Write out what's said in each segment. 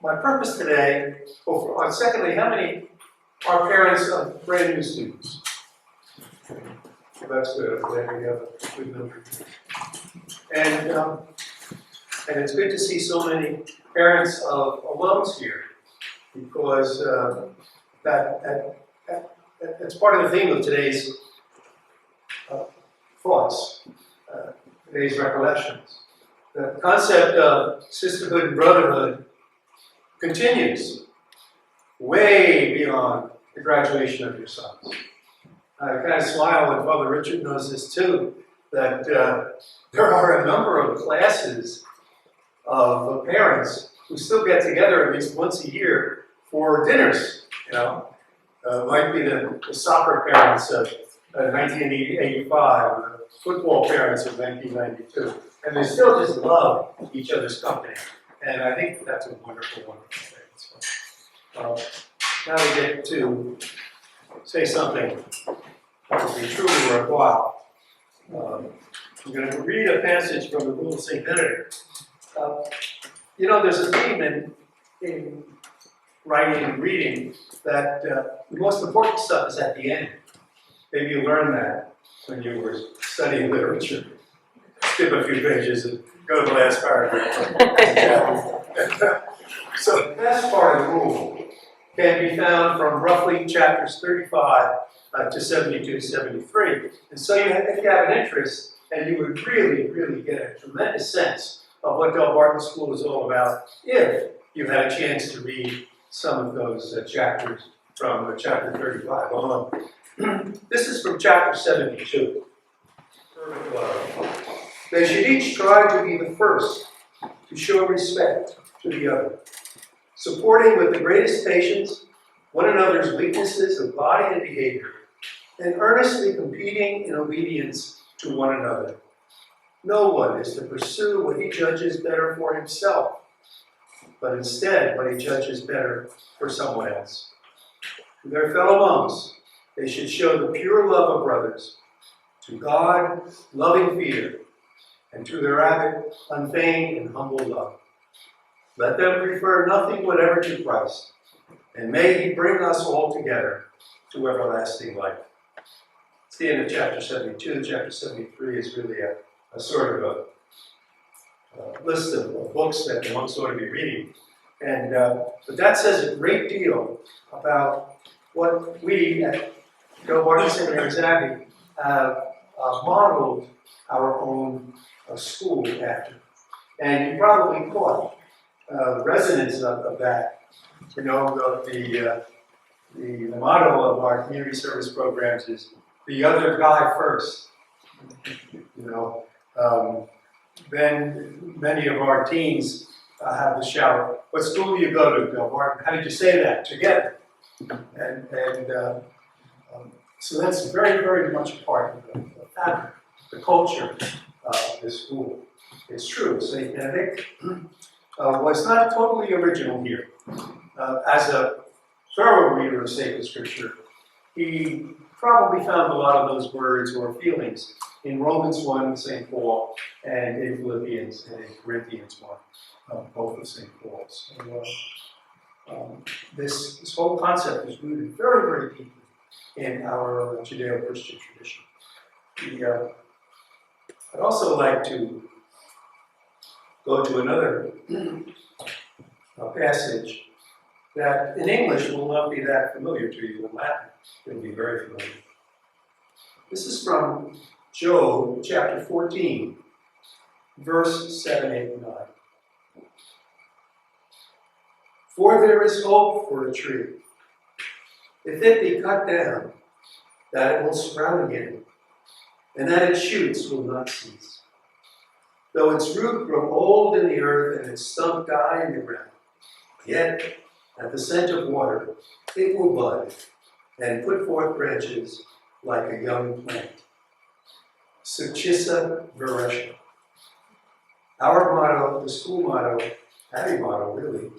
My purpose today, secondly, how many are parents of brand new students? Well, that's good. There we have a good number. And it's good to see so many parents of alums here, because that's part of the theme of today's thoughts, today's recollections. The concept of sisterhood and brotherhood continues way beyond the graduation of your sons. I kind of smile, and Father Richard knows this too, that there are a number of classes of parents who still get together at least once a year for dinners. Might be the soccer parents of 1985, or the football parents of 1992, and they still just love each other's company. And I think that's a wonderful, wonderful thing. So, now we get to say something that will be truly worthwhile. I'm going to read a passage from the Rule of St. Benedict. There's a theme in writing and reading that the most important stuff is at the end. Maybe you learned that when you were studying literature. Skip a few pages and go to the last paragraph. So the best part of the rule can be found from roughly chapters 35 to 72, 73. And so if you have an interest, and you would really, really get a tremendous sense of what Del Barton School is all about if you had a chance to read some of those chapters from chapter 35 on. This is from chapter 72. Perfect love. They should each try to be the first to show respect to the other, supporting with the greatest patience one another's weaknesses of body and behavior, and earnestly competing in obedience to one another. No one is to pursue what he judges better for himself, but instead what he judges better for someone else. To their fellow monks, they should show the pure love of brothers, to God, loving fear, and to their abbot, unfeigned and humble love. Let them prefer nothing whatever to Christ, and may he bring us all together to everlasting life. It's the end of chapter 72. Chapter 73 is really a sort of a list of books that the monks ought to be reading. And but that says a great deal about what we at Del Barton Seminary's Abbey have modeled our own school after. And you probably caught the resonance of that. The motto of our community service programs is the other guy first. Then many of our teens have the shout, "What school do you go to, Del Barton? How did you say that?" Together. So that's very, very much a part of the fabric, the culture of this school. It's true, St. Benedict was not totally original here. As a thorough reader of sacred scripture, he probably found a lot of those words or feelings in Romans 1 with St. Paul and in Philippians and in Corinthians 1, both of St. Paul's. So, this whole concept is rooted very, very deeply in our Judeo-Christian tradition. I'd also like to go to another passage that in English will not be that familiar to you. In Latin, it will be very familiar. This is from Job chapter 14, verse 7, 8, and 9. For there is hope for a tree. If it be cut down, that it will sprout again, and that its shoots will not cease. Though its root grow old in the earth and its stump die in the ground, yet at the scent of water it will bud and put forth branches like a young plant. Succissa Veresha. Our motto, the school motto, Abbey motto really,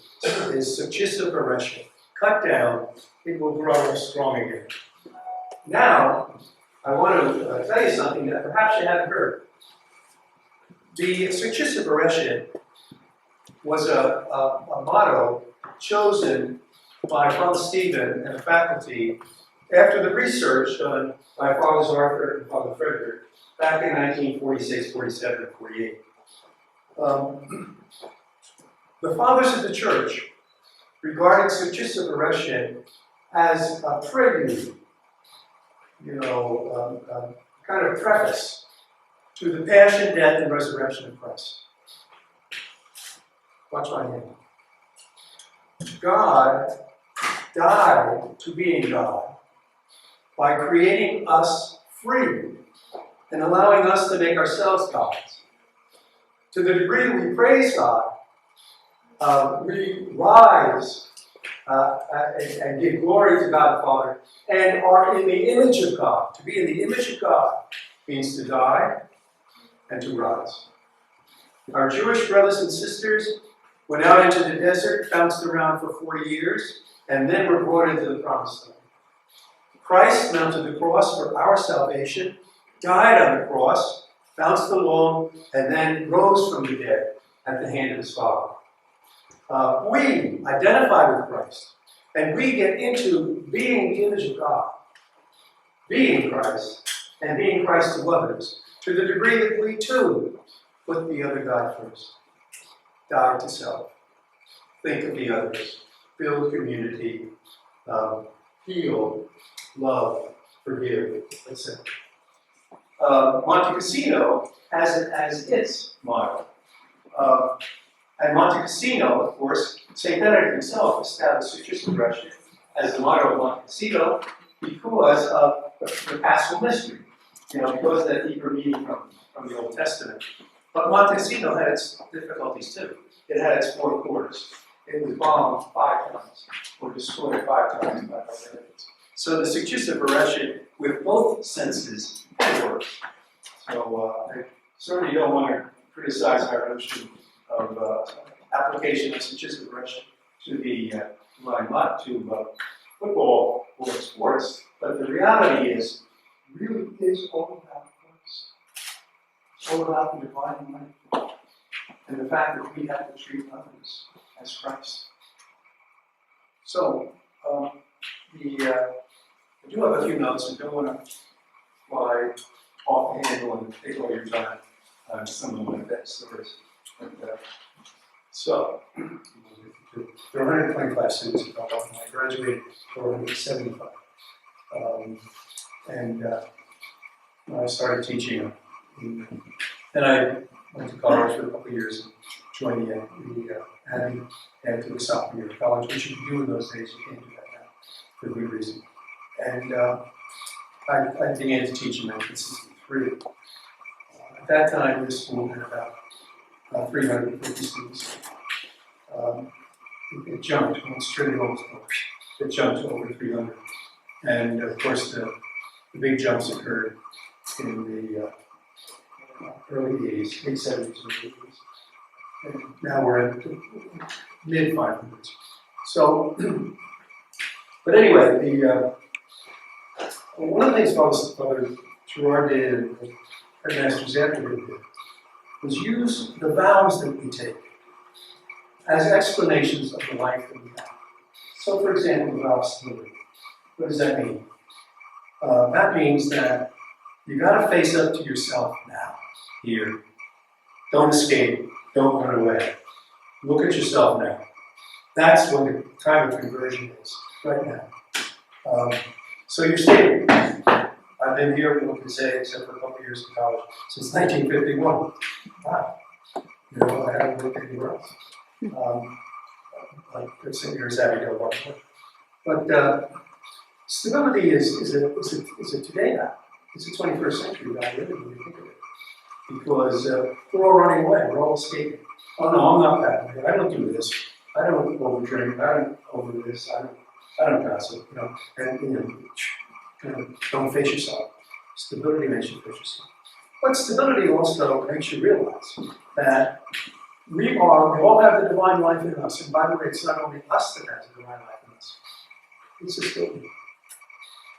is Succissa Veresha. Cut down, it will grow strong again. Now, I want to tell you something that perhaps you haven't heard. The Successive was a motto chosen by Father Stephen and the faculty after the research done by Fathers Arthur and Father Frederick back in 1946, 47, and 48. The Fathers of the Church regarded Successive as a prelude, kind of preface to the passion, death, and resurrection of Christ. Watch my hand. God died to being God by creating us free and allowing us to make ourselves gods. To the degree we praise God, we rise and give glory to God the Father and are in the image of God. To be in the image of God means to die and to rise. Our Jewish brothers and sisters went out into the desert, bounced around for 40 years, and then were brought into the promised land. Christ mounted the cross for our salvation, died on the cross, bounced along, and then rose from the dead at the hand of his Father. We identify with Christ, and we get into being the image of God, being Christ, and being Christ to others, to the degree that we too put the other God first. Die to self. Think of the others. Build community. Heal. Love. Forgive. Etc. Monte Cassino has it as its motto. At Monte Cassino, of course, St. Benedict himself established Successive as the motto of Monte Cassino because of the Paschal mystery. Because of that deeper meaning from the Old Testament. But Monte Cassino had its difficulties too. It had its four quarters. It was bombed 5 times, or destroyed 5 times by barbarians. So the Successive with both senses works. So I certainly don't want to criticize our notion of application of Successive to the football or sports. But the reality is, really is all about Christ. It's all about the divine life. And the fact that we have to treat others as Christ. So, I do have a few notes. I don't want to fly off the handle and take all your time on some of my best stories. But, so, there are 125 students at Abbot, and I graduated 475. I started teaching, and I went to college for a couple of years and joined the Abbey after the sophomore year of college, which you could do in those days. You can't do that now for good reason. And I began to teach in 1963. At that time, this school had about 350 students. It jumped, it jumped to over 300. And of course, the big jumps occurred in the early 80s, late 70s and 80s. And now we're at the mid 500s. So, but anyway, one of the things Father Gerard did and the headmasters after him did was use the vows that we take as explanations of the life that we have. So, for example, the vow of stability. What does that mean? That means that you got to face up to yourself now, here. Don't escape. Don't run away. Look at yourself now. That's when the time of conversion is, right now. So you're stable. I've been here, what can say, except for a couple of years in college, since 1951. Wow. I haven't worked anywhere else. Like St. Mary's Abbey, but stability is a today now. It's a 21st century value when you think of it. Because we're all running away, we're all escaping. Oh no, I'm not that way. I don't do this. I don't overdrink. I don't over this. I don't gossip. And don't face yourself. Stability makes you face yourself. But stability also makes you realize that we all have the divine life in us. And by the way, it's not only us that has the divine life in us. It's a stability.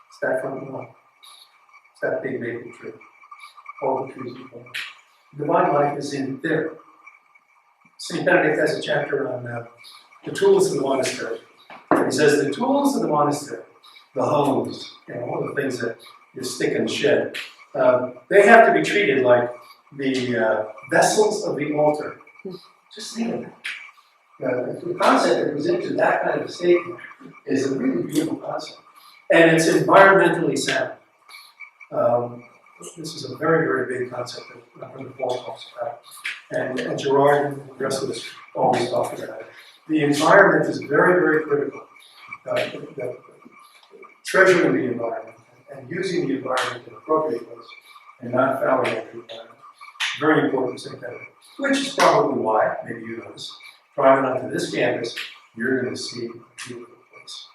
It's that front wall. It's that big maple tree. All the trees are falling. divine life is in there. St. Benedict has a chapter on the tools of the monastery. And he says the tools of the monastery, the hoes, all the things that you stick and shed, they have to be treated like the vessels of the altar. Just think of that. The concept that goes into that kind of a statement is a really beautiful concept. And it's environmentally sound. This is a very, very big concept that Paul talks about. And Gerard and the rest of us always talk about it. The environment is very, very critical. Treasuring the environment and using the environment in appropriate ways and not fouling the environment. Very important thing, which is probably why, maybe you notice, driving onto this campus, you're going to see a beautiful place.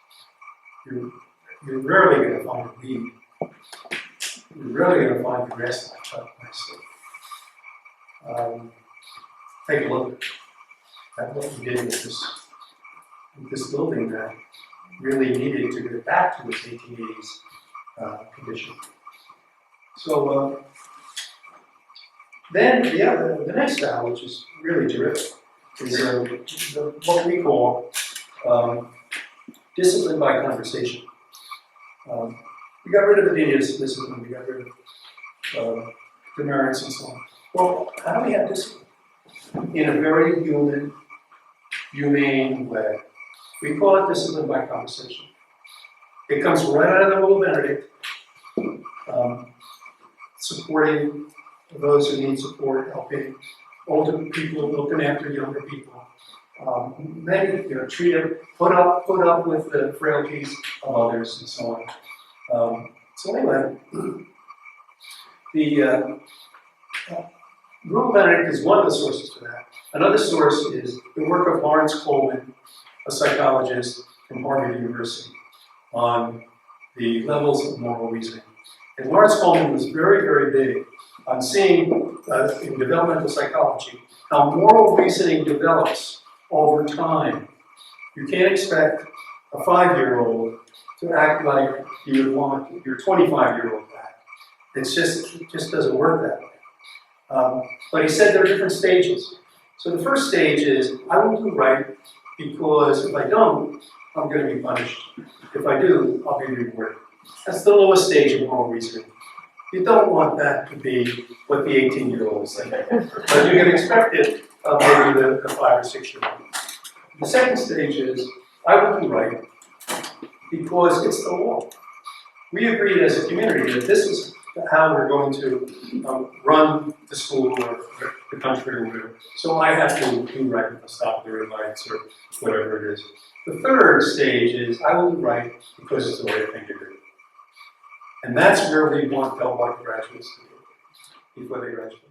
You're rarely going to find a weed. You're rarely going to find the grass cut up nicely. Take a look at what we did with this building that really needed to get back to its 1880s condition. So then the next style, which is really terrific, is what we call discipline by conversation. We got rid of the deity discipline, we got rid of demerits and so on. Well, how do we have discipline? In a very humane way. We call it discipline by conversation. It comes right out of the Rule of Benedict, supporting those who need support, helping older people, looking after younger people. Many, treat them, put up with the frailties of others, and so on. So anyway, the Rule of Benedict is one of the sources for that. Another source is the work of Lawrence Coleman, a psychologist from Harvard University, on the levels of moral reasoning. And Lawrence Coleman was very, very big on seeing in developmental psychology how moral reasoning develops over time. You can't expect a 5-year-old to act like you would want your 25-year-old back. It just doesn't work that way. But he said there are different stages. So the first stage is, I will do right because if I don't, I'm going to be punished. If I do, I'll be rewarded. That's the lowest stage of moral reasoning. You don't want that to be what the 18-year-old is thinking. But you can expect it of maybe the 5 or 6-year-old. The second stage is, I will do right because it's the law. We agreed as a community that this is how we're going to run the school or the country or whatever. So I have to do right with the stop the red lights or whatever it is. The third stage is, I will do right because it's the right thing to do. And that's where we want Belmont graduates to be before they graduate.